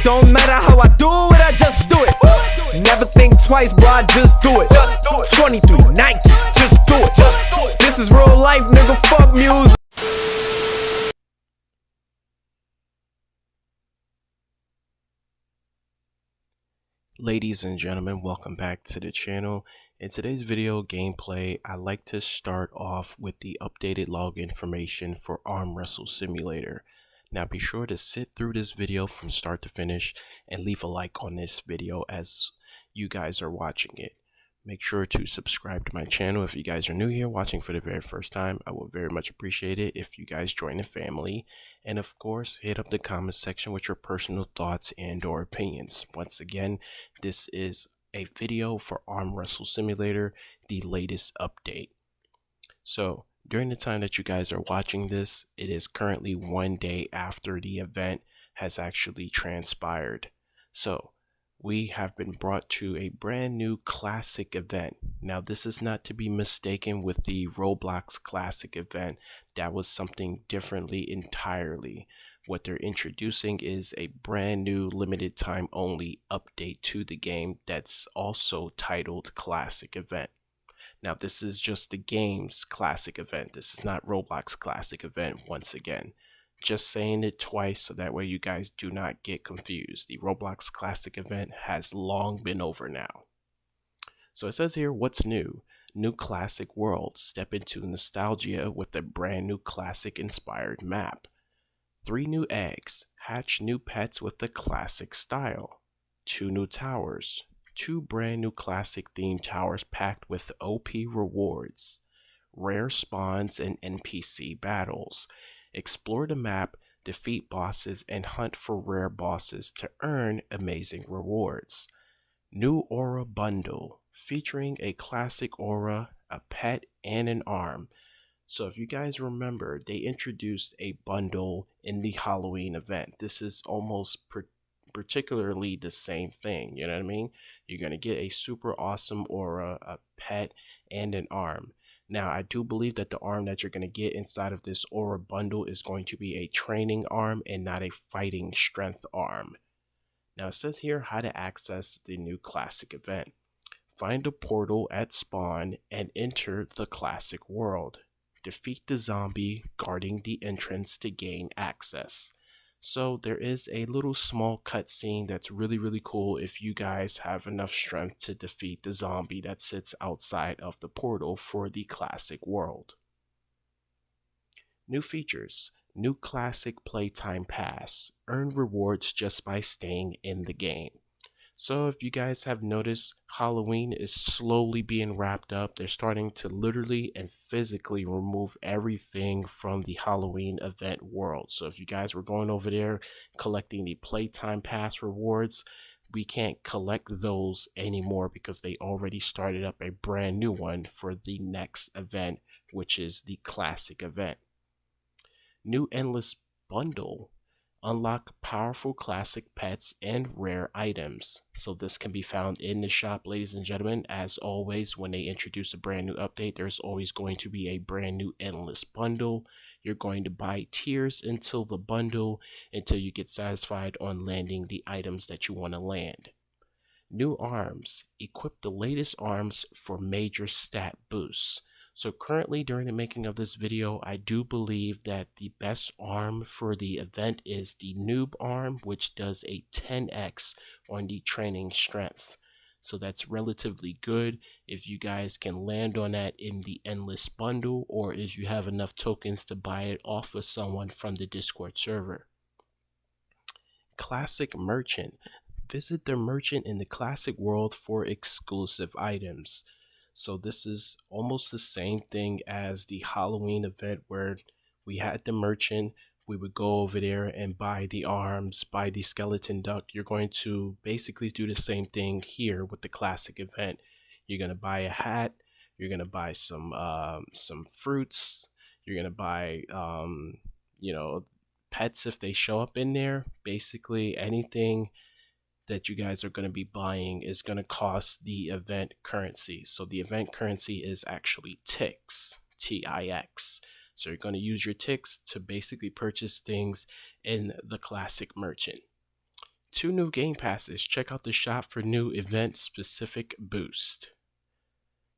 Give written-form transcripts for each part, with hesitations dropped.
don't matter how I do it, I just do it. Never think twice, bro, I just do it. 23 Nike, just do it. This is real life, nigga, fuck music. Ladies and gentlemen, welcome back to the channel. In today's video gameplay, I like to start off with the updated log information for Arm Wrestle Simulator. Now be sure to sit through this video from start to finish and leave a like on this video as you guys are watching it. Make sure to subscribe to my channel if you guys are new here watching for the very first time. I will very much appreciate it if you guys join the family. And of course, hit up the comment section with your personal thoughts and or opinions. Once again, this is a video for Arm Wrestle Simulator, the latest update. So during the time that you guys are watching this, it is currently 1 day after the event has actually transpired. So we have been brought to a brand new classic event. Now this is not to be mistaken with the Roblox classic event. That was something differently entirely. What they're introducing is a brand new limited time only update to the game that's also titled Classic Event. Now this is just the game's classic event. This is not Roblox classic event once again. Just saying it twice so that way you guys do not get confused. The Roblox classic event has long been over now. So it says here, what's new? New classic world. Step into nostalgia with a brand new classic inspired map. 3 new eggs. Hatch new pets with the classic style. 2 new towers. 2 brand new classic themed towers packed with OP rewards. Rare spawns and NPC battles. Explore the map, defeat bosses, and hunt for rare bosses to earn amazing rewards. New Aura Bundle, featuring a classic aura, a pet, and an arm. So if you guys remember, they introduced a bundle in the Halloween event. This is almost particularly the same thing, you know what I mean? You're going to get a super awesome aura, a pet, and an arm. Now, I do believe that the arm that you're going to get inside of this aura bundle is going to be a training arm and not a fighting strength arm. Now, it says here how to access the new classic event. Find a portal at spawn and enter the classic world. Defeat the zombie guarding the entrance to gain access. So there is a little small cutscene that's really cool if you guys have enough strength to defeat the zombie that sits outside of the portal for the classic world. New features. New classic playtime pass. Earn rewards just by staying in the game. So if you guys have noticed, Halloween is slowly being wrapped up. They're starting to literally and physically remove everything from the Halloween event world. So if you guys were going over there collecting the playtime pass rewards, we can't collect those anymore because they already started up a brand new one for the next event, which is the classic event. New endless bundle. Unlock powerful classic pets and rare items. So this can be found in the shop, ladies and gentlemen. As always, when they introduce a brand new update, there's always going to be a brand new endless bundle. You're going to buy tiers until the bundle, until you get satisfied on landing the items that you want to land. New arms. Equip the latest arms for major stat boosts. So currently during the making of this video, I do believe that the best arm for the event is the noob arm, which does a 10x on the training strength. So that's relatively good if you guys can land on that in the endless bundle, or if you have enough tokens to buy it off of someone from the Discord server. Classic merchant. Visit the merchant in the classic world for exclusive items. So this is almost the same thing as the Halloween event where we had the merchant. We would go over there and buy the arms, buy the skeleton duck. You're going to basically do the same thing here with the classic event. You're going to buy a hat. You're going to buy some fruits. You're going to buy, pets if they show up in there. Basically anything that you guys are going to be buying is going to cost the event currency. So the event currency is actually ticks, T-I-X. So you're going to use your ticks to basically purchase things in the classic merchant. 2 new game passes. Check out the shop for new event-specific boost.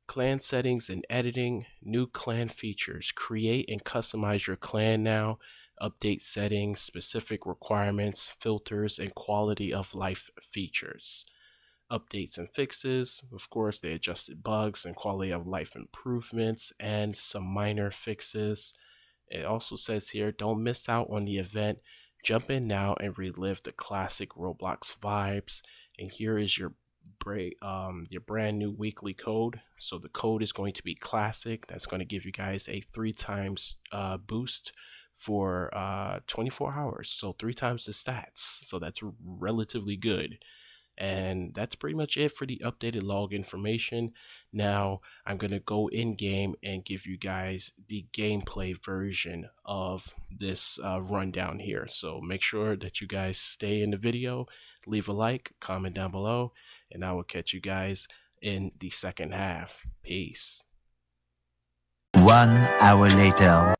Clan settings and editing, new clan features. Create and customize your clan now. Update settings, specific requirements, filters, and quality of life features. Updates and fixes. Of course, they adjusted bugs and quality of life improvements and some minor fixes. It also says here, don't miss out on the event. Jump in now and relive the classic Roblox vibes. And here is your brand new weekly code. So the code is going to be classic. That's going to give you guys a 3 times boost for 24 hours. So 3 times the stats. So that's relatively good. And that's pretty much it for the updated log information. Now I'm going to go in game and give you guys the gameplay version of this rundown here. So make sure that you guys stay in the video, leave a like, comment down below, and I will catch you guys in the second half. Peace. 1 hour later.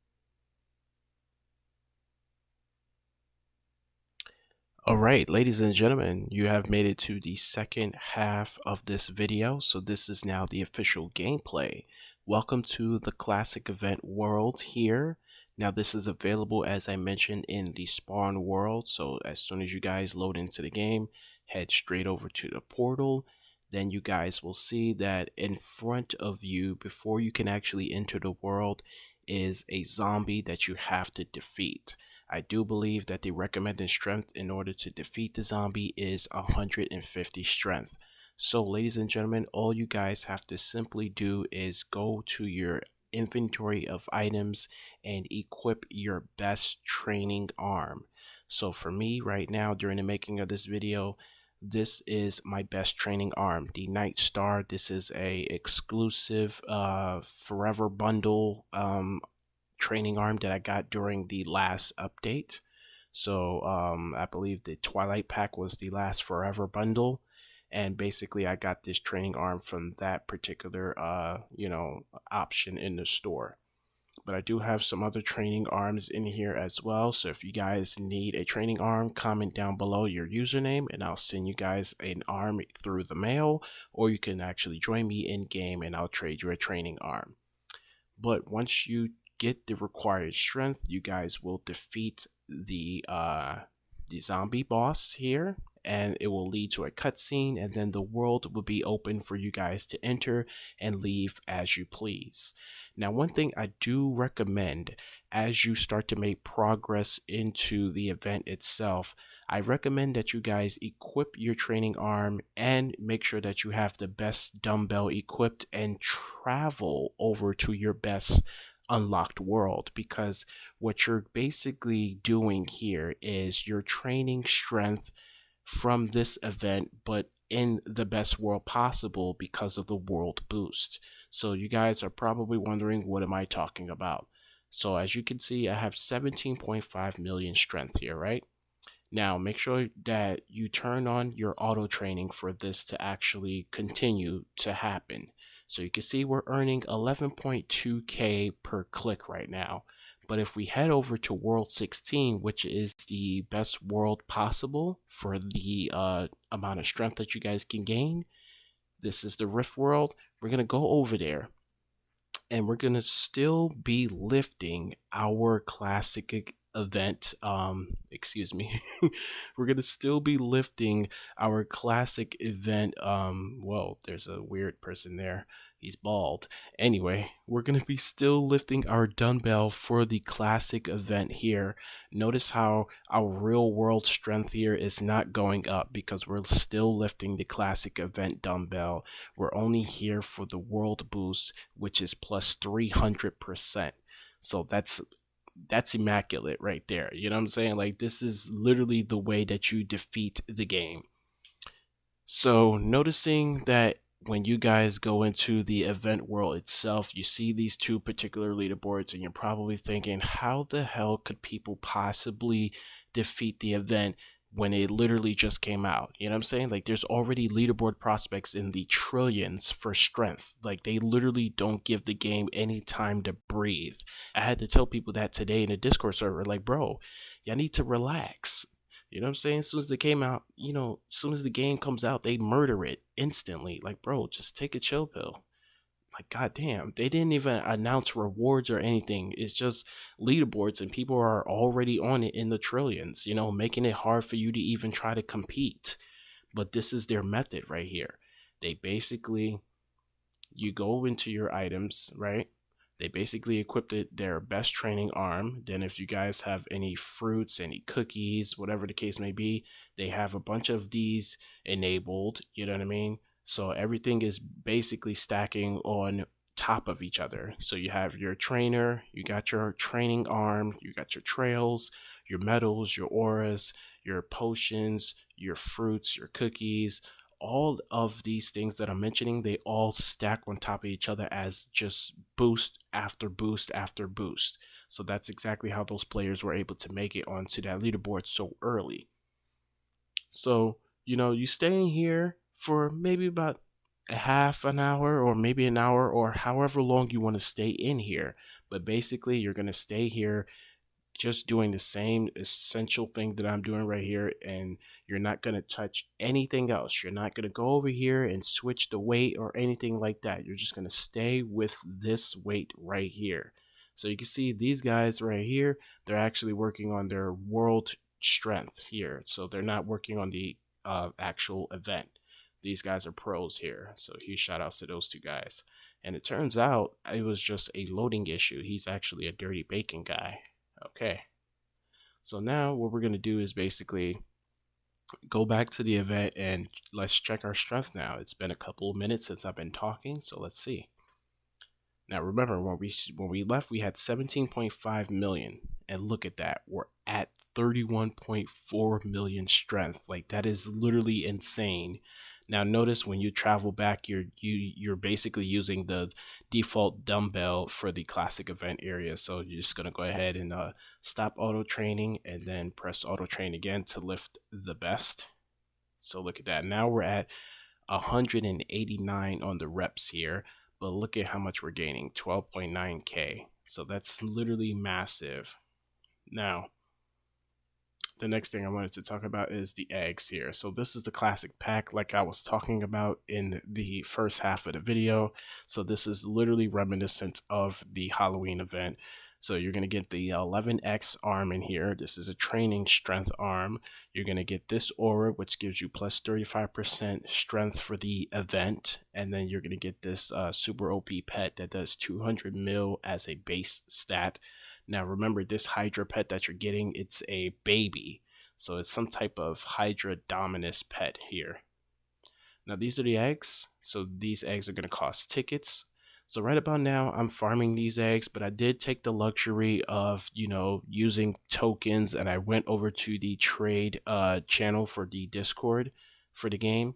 Alright, ladies and gentlemen, you have made it to the second half of this video, so this is now the official gameplay. Welcome to the classic event world here. Now this is available, as I mentioned, in the spawn world, so as soon as you guys load into the game, head straight over to the portal. Then you guys will see that in front of you, before you can actually enter the world, is a zombie that you have to defeat. I do believe that the recommended strength in order to defeat the zombie is 150 strength. So ladies and gentlemen, all you guys have to simply do is go to your inventory of items and equip your best training arm. So for me right now, during the making of this video, this is my best training arm, the Night Star. This is a exclusive forever bundle training arm that I got during the last update. So I believe the Twilight Pack was the last forever bundle, and basically I got this training arm from that particular option in the store. But I do have some other training arms in here as well, so if you guys need a training arm, comment down below your username and I'll send you guys an arm through the mail, or you can actually join me in game and I'll trade you a training arm. But once you get the required strength, you guys will defeat the zombie boss here, and it will lead to a cutscene, and then the world will be open for you guys to enter and leave as you please. Now, one thing I do recommend as you start to make progress into the event itself, I recommend that you guys equip your training arm and make sure that you have the best dumbbell equipped and travel over to your best unlocked world, because what you're basically doing here is you're training strength from this event, but in the best world possible because of the world boost. So you guys are probably wondering, what am I talking about? So as you can see, I have 17.5 million strength here, right? Now make sure that you turn on your auto training for this to actually continue to happen. So you can see we're earning 11.2k per click right now. But if we head over to World 16, which is the best world possible for the amount of strength that you guys can gain, this is the Rift world. We're going to go over there and we're going to still be lifting our classic event, we're gonna still be lifting our classic event. Whoa, there's a weird person there, he's bald. Anyway, we're gonna be still lifting our dumbbell for the classic event here. Notice how our real world strength here is not going up because we're still lifting the classic event dumbbell. We're only here for the world boost, which is plus 300%. So that's immaculate right there. You know what I'm saying? Like, this is literally the way that you defeat the game. So noticing that when you guys go into the event world itself, you see these two particular leaderboards and you're probably thinking, how the hell could people possibly defeat the event when it literally just came out? You know what I'm saying? Like, there's already leaderboard prospects in the trillions for strength. Like, they literally don't give the game any time to breathe. I had to tell people that today in a Discord server, like, bro, y'all need to relax. You know what I'm saying? As soon as they came out, as soon as the game comes out, they murder it instantly. Like, bro, just take a chill pill. Like, goddamn, they didn't even announce rewards or anything. It's just leaderboards, and people are already on it in the trillions, making it hard for you to even try to compete. But this is their method right here. They basically, you go into your items, right? They basically equipped their best training arm. Then if you guys have any fruits, any cookies, whatever the case may be, they have a bunch of these enabled, you know what I mean? So everything is basically stacking on top of each other. So you have your trainer, you got your training arm, you got your trails, your medals, your auras, your potions, your fruits, your cookies, all of these things that I'm mentioning, they all stack on top of each other as just boost after boost after boost. So that's exactly how those players were able to make it onto that leaderboard so early. So, you stay in here for maybe about a half an hour or maybe an hour or however long you want to stay in here. But basically, you're going to stay here just doing the same essential thing that I'm doing right here, and you're not going to touch anything else. You're not going to go over here and switch the weight or anything like that. You're just going to stay with this weight right here. So you can see these guys right here, they're actually working on their world strength here. So they're not working on the actual event. These guys are pros here. So huge shout outs to those two guys. And it turns out it was just a loading issue. He's actually a dirty bacon guy. Okay, so now what we're going to do is basically go back to the event and let's check our strength now. It's been a couple of minutes since I've been talking, so let's see. Now remember, when we left, we had 17.5 million, and look at that, we're at 31.4 million strength. Like, that is literally insane. Now notice when you travel back, you're basically using the default dumbbell for the classic event area. So you're just gonna go ahead and stop auto training and then press auto train again to lift the best. So look at that. Now we're at 189 on the reps here, but look at how much we're gaining, 12.9k. So that's literally massive. Now, the next thing I wanted to talk about is the eggs here. So this is the classic pack like I was talking about in the first half of the video. So this is literally reminiscent of the Halloween event. So you're going to get the 11x arm in here. This is a training strength arm. You're going to get this aura, which gives you plus 35% strength for the event. And then you're going to get this super OP pet that does 200 mil as a base stat. Now remember, this Hydra pet that you're getting, it's a baby. So it's some type of Hydra Dominus pet here. Now these are the eggs. So these eggs are going to cost tickets. So right about now, I'm farming these eggs, but I did take the luxury of, using tokens, and I went over to the trade channel for the Discord for the game.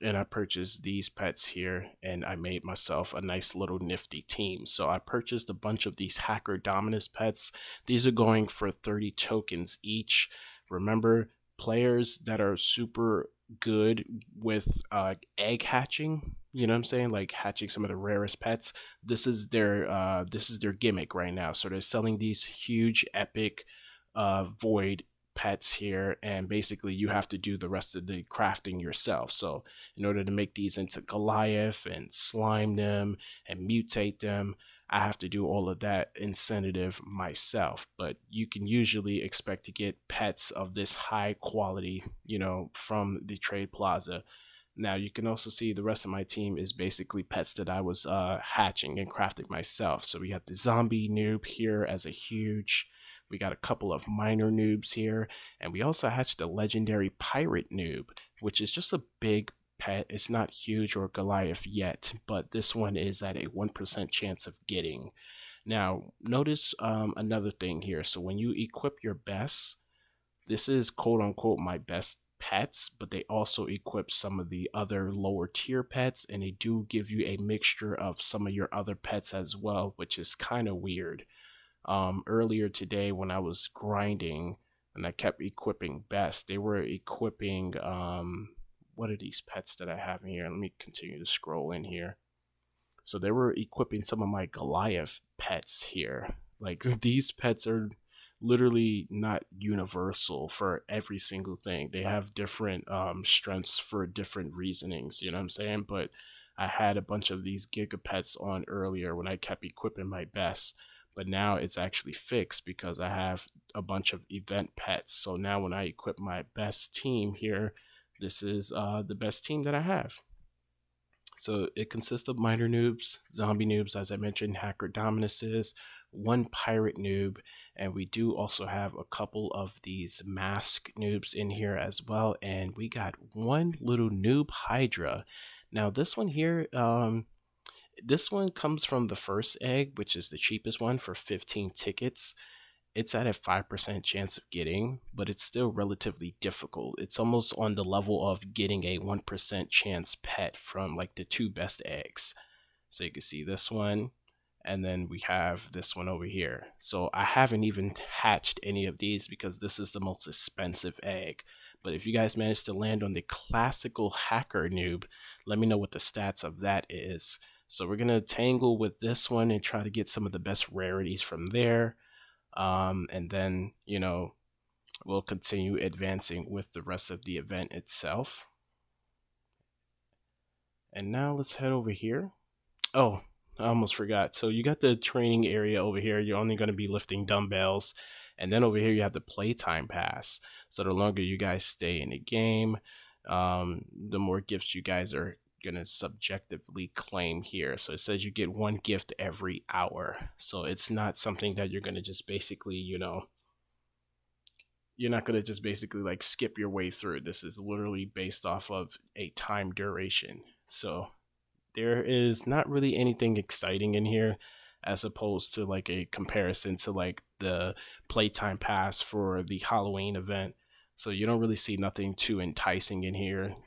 And I purchased these pets here, and I made myself a nice little nifty team. So I purchased a bunch of these Hacker Dominus pets. These are going for 30 tokens each. Remember, players that are super good with egg hatching, you know what I'm saying, like hatching some of the rarest pets, this is their gimmick right now. So they're selling these huge epic void pets here, and basically you have to do the rest of the crafting yourself. So in order to make these into Goliath and slime them and mutate them, I have to do all of that incentive myself. But you can usually expect to get pets of this high quality, from the trade plaza. Now you can also see the rest of my team is basically pets that I was hatching and crafting myself. So we have the zombie noob here as a huge. We got a couple of minor noobs here, and we also hatched a legendary pirate noob, which is just a big pet. It's not huge or Goliath yet, but this one is at a 1% chance of getting. Now, notice another thing here. So when you equip your best, this is quote unquote my best pets, but they also equip some of the other lower tier pets, and they do give you a mixture of some of your other pets as well, which is kind of weird. Earlier today when I was grinding and I kept equipping best, they were equipping what are these pets that I have in here? Let me continue to scroll in here. So they were equipping some of my Goliath pets here. Like, these pets are literally not universal for every single thing. They have different strengths for different reasonings, you know what I'm saying? But I had a bunch of these gigapets on earlier when I kept equipping my best, but now it's actually fixed because I have a bunch of event pets. So now when I equip my best team here, this is the best team that I have. So it consists of minor noobs, zombie noobs, as I mentioned, hacker dominuses, one pirate noob, and we do also have a couple of these mask noobs in here as well. And we got one little noob hydra. Now this one here, this one comes from the first egg, which is the cheapest one for 15 tickets. It's at a 5% chance of getting, but it's still relatively difficult. It's almost on the level of getting a 1% chance pet from like the 2 best eggs. So you can see this one, and then we have this one over here. So I haven't even hatched any of these because this is the most expensive egg. But if you guys manage to land on the classical hacker noob, let me know what the stats of that is. So we're gonna tangle with this one and try to get some of the best rarities from there. And then, you know, we'll continue advancing with the rest of the event itself. And now let's head over here. Oh, I almost forgot. So you got the training area over here. You're only going to be lifting dumbbells. And then over here you have the playtime pass. So the longer you guys stay in the game, the more gifts you guys are going to subjectively claim here. So it says you get 1 gift every hour. So it's not something that you're going to just basically, you know, you're not going to just basically like skip your way through. This is literally based off of a time duration. So there is not really anything exciting in here as opposed to like a comparison to like the playtime pass for the Halloween event. So you don't really see nothing too enticing in here.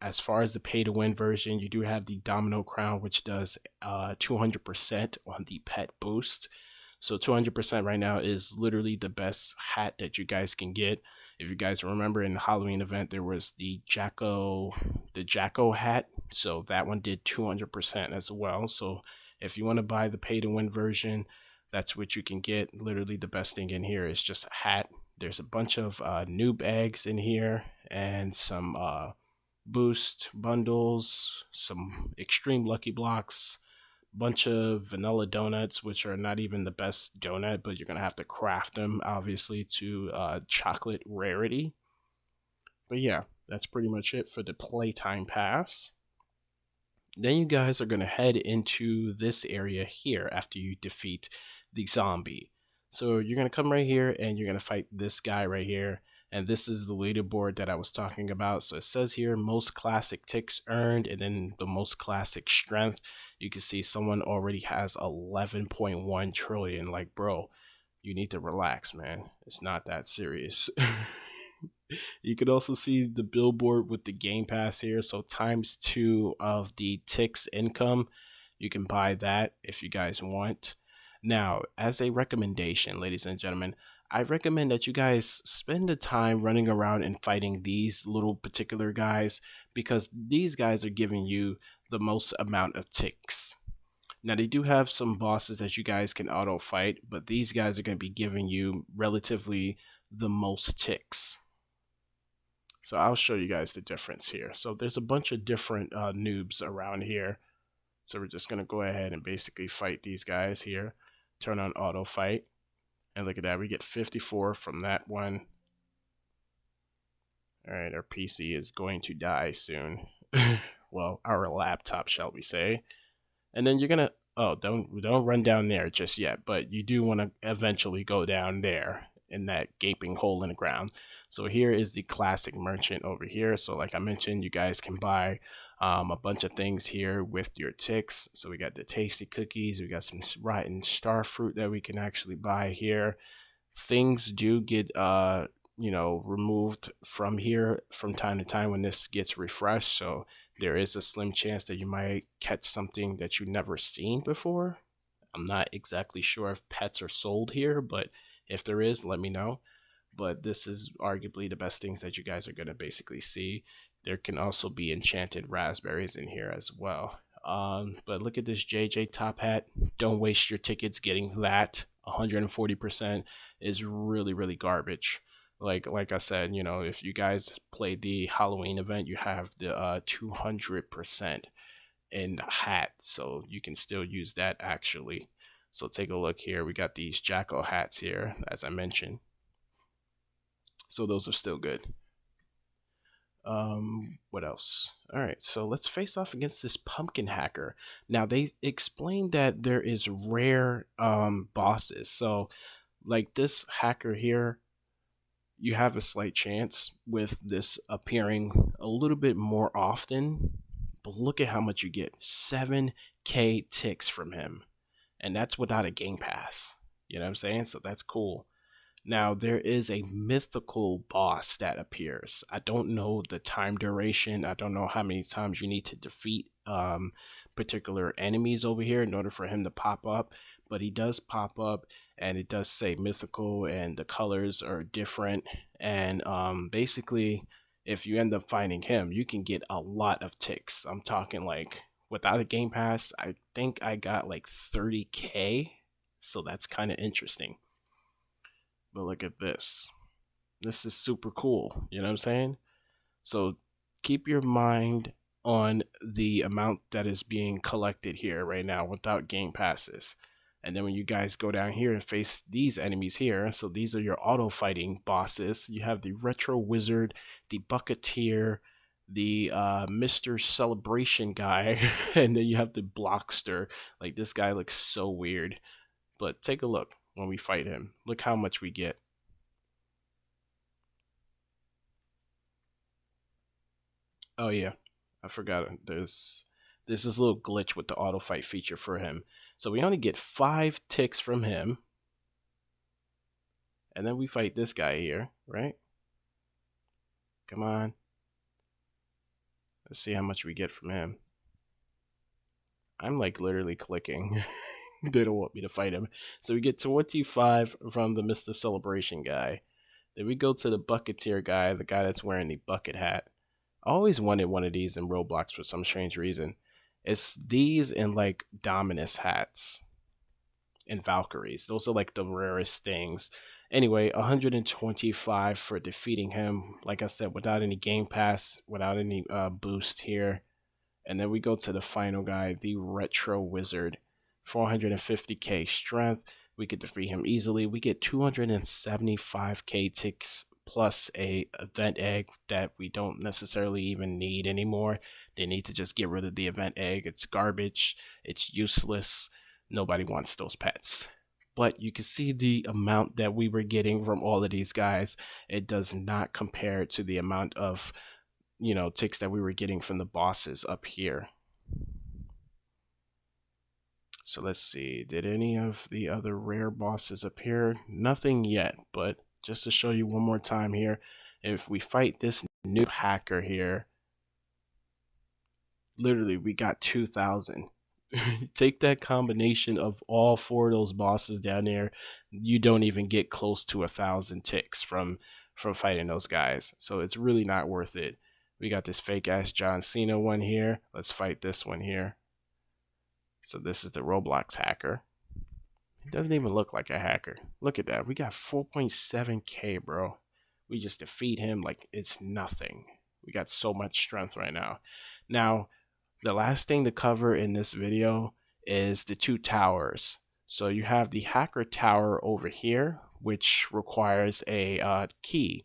As far as the pay to win version, you do have the Domino Crown, which does 200% on the pet boost. So 200% right now is literally the best hat that you guys can get. If you guys remember in the Halloween event, there was the Jacko hat. So that one did 200% as well. So if you want to buy the pay to win version, that's what you can get. Literally the best thing in here is just a hat. There's a bunch of noob eggs in here and some boost bundles, some extreme lucky blocks, bunch of vanilla donuts, which are not even the best donut, but you're gonna have to craft them obviously to chocolate rarity. But yeah, that's pretty much it for the playtime pass. Then you guys are gonna head into this area here after you defeat the zombie. So you're gonna come right here and you're gonna fight this guy right here. And this is the leaderboard that I was talking about. So it says here most classic ticks earned, and then the most classic strength. You can see someone already has 11.1 trillion. Like, bro, you need to relax, man. It's not that serious. You could also see the billboard with the game pass here. So ×2 of the ticks income. You can buy that if you guys want. Now, as a recommendation, ladies and gentlemen, I recommend that you guys spend the time running around and fighting these little particular guys, because these guys are giving you the most amount of ticks. Now they do have some bosses that you guys can auto fight, but these guys are going to be giving you relatively the most ticks. So I'll show you guys the difference here. So there's a bunch of different noobs around here. So we're just going to go ahead and basically fight these guys here. Turn on auto fight. And look at that, we get 54 from that one. Alright, our PC is going to die soon. Well, our laptop, shall we say. And then you're gonna, oh, don't run down there just yet, but you do want to eventually go down there in that gaping hole in the ground. So here is the classic merchant over here. So like I mentioned, you guys can buy a bunch of things here with your ticks. So we got the tasty cookies, we got some rotten star fruit that we can actually buy here. Things do get you know, removed from here from time to time when this gets refreshed, so there is a slim chance that you might catch something that you've never seen before. I'm not exactly sure if pets are sold here, but if there is, let me know. But this is arguably the best things that you guys are going to basically see. There can also be enchanted raspberries in here as well. But look at this JJ top hat. Don't waste your tickets getting that. 140% is really garbage. Like I said, you know, if you guys played the Halloween event, you have the 200% in hat, so you can still use that actually. So take a look here. We got these Jacko hats here, as I mentioned. So those are still good. What else? All right, so let's face off against this pumpkin hacker. Now they explained that there is rare bosses. So like this hacker here, you have a slight chance with this appearing a little bit more often. But look at how much you get. 7K ticks from him. And that's without a game pass. You know what I'm saying? So that's cool. Now, there is a mythical boss that appears. I don't know the time duration. I don't know how many times you need to defeat particular enemies over here in order for him to pop up. But he does pop up, and it does say mythical, and the colors are different. And basically, if you end up finding him, you can get a lot of ticks. I'm talking like, without a game pass, I think I got like 30K. So that's kind of interesting. But look at this. This is super cool. You know what I'm saying? So keep your mind on the amount that is being collected here right now without game passes. And then when you guys go down here and face these enemies here, so these are your auto fighting bosses. You have the Retro Wizard, the Bucketeer, the Mr. Celebration guy, and then you have the Blockster. Like, this guy looks so weird. But take a look when we fight him. Look how much we get. Oh yeah, I forgot. There's this little glitch with the auto fight feature for him. So we only get 5 ticks from him. And then we fight this guy here, right? Come on. Let's see how much we get from him. I'm like literally clicking. They don't want me to fight him. So we get 25 from the Mr. Celebration guy. Then we go to the Bucketeer guy, the guy that's wearing the bucket hat. I always wanted one of these in Roblox for some strange reason. It's these and like Dominus hats and Valkyries. Those are like the rarest things. Anyway, 125 for defeating him. Like I said, without any game pass, without any boost here. And then we go to the final guy, the Retro Wizard. 450k strength. We could defeat him easily. We get 275k ticks plus a event egg that we don't necessarily even need anymore. They need to just get rid of the event egg. It's garbage. It's useless. Nobody wants those pets. But you can see the amount that we were getting from all of these guys. It does not compare to the amount of, you know, ticks that we were getting from the bosses up here. So let's see, did any of the other rare bosses appear? Nothing yet, but just to show you one more time here, if we fight this new hacker here, literally we got 2,000. Take that combination of all 4 of those bosses down there, you don't even get close to 1,000 ticks from fighting those guys. So it's really not worth it. We got this fake ass John Cena one here. Let's fight this one here. So this is the Roblox hacker. He doesn't even look like a hacker. Look at that. We got 4.7k, bro. We just defeat him like it's nothing. We got so much strength right now. Now, the last thing to cover in this video is the 2 towers. So you have the hacker tower over here, which requires a key.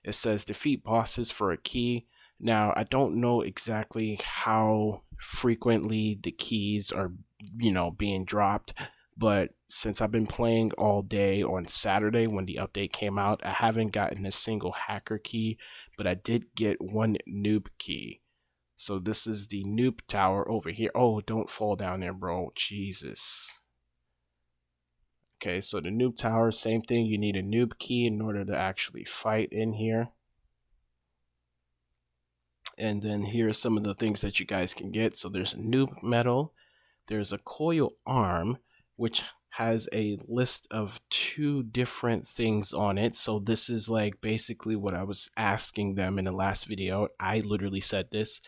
It says defeat bosses for a key. Now, I don't know exactly how frequently the keys are, you know, being dropped, but since I've been playing all day on Saturday when the update came out, I haven't gotten a single hacker key, but I did get 1 noob key. So this is the noob tower over here. Oh, don't fall down there, bro. Jesus. Okay, so the noob tower, same thing. You need a noob key in order to actually fight in here. And then here are some of the things that you guys can get. So there's a noob medal. There's a coil arm, which has a list of 2 different things on it. So this is like basically what I was asking them in the last video. I literally said this.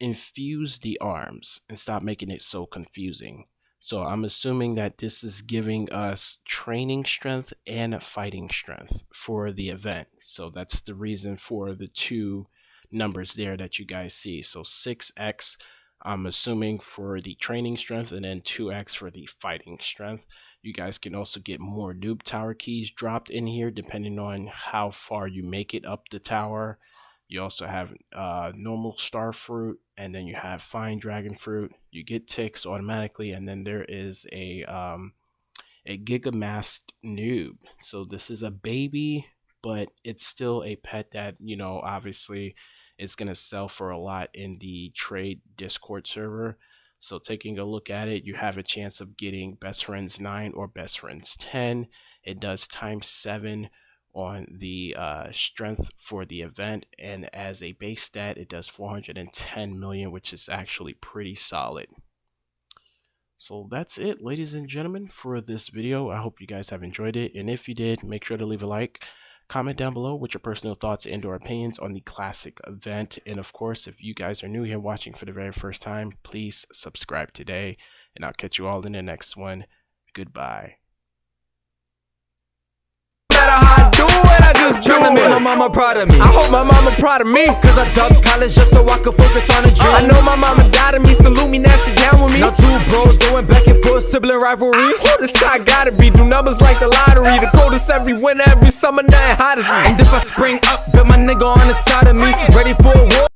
infuse the arms and stop making it so confusing. So I'm assuming that this is giving us training strength and fighting strength for the event. So that's the reason for the two numbers there that you guys see. So 6x, I'm assuming, for the training strength, and then 2x for the fighting strength. You guys can also get more noob tower keys dropped in here depending on how far you make it up the tower. You also have normal star fruit, and then you have fine dragon fruit. You get ticks automatically, and then there is a gigamasked noob. So this is a baby, but it's still a pet that, you know, obviously is going to sell for a lot in the trade Discord server. So taking a look at it, you have a chance of getting best friends 9 or best friends 10. It does times 7 on the strength for the event, and as a base stat it does 410 million, which is actually pretty solid. So that's it, ladies and gentlemen, for this video. I hope you guys have enjoyed it, and if you did, make sure to leave a like, comment down below with your personal thoughts and or opinions on the classic event, and of course, if you guys are new here watching for the very first time, please subscribe today, and I'll catch you all in the next one. Goodbye. Tryna make my mama proud of me. I hope my mama proud of me, cause I dubbed college just so I could focus on a dream. I know my mama died of me, salute me, nasty down with me. Now two bros going back and forth, sibling rivalry. Who this guy gotta be, do numbers like the lottery. The coldest every winter, every summer, nothing hot as me. And if I spring up, bet my nigga on the side of me, ready for a war.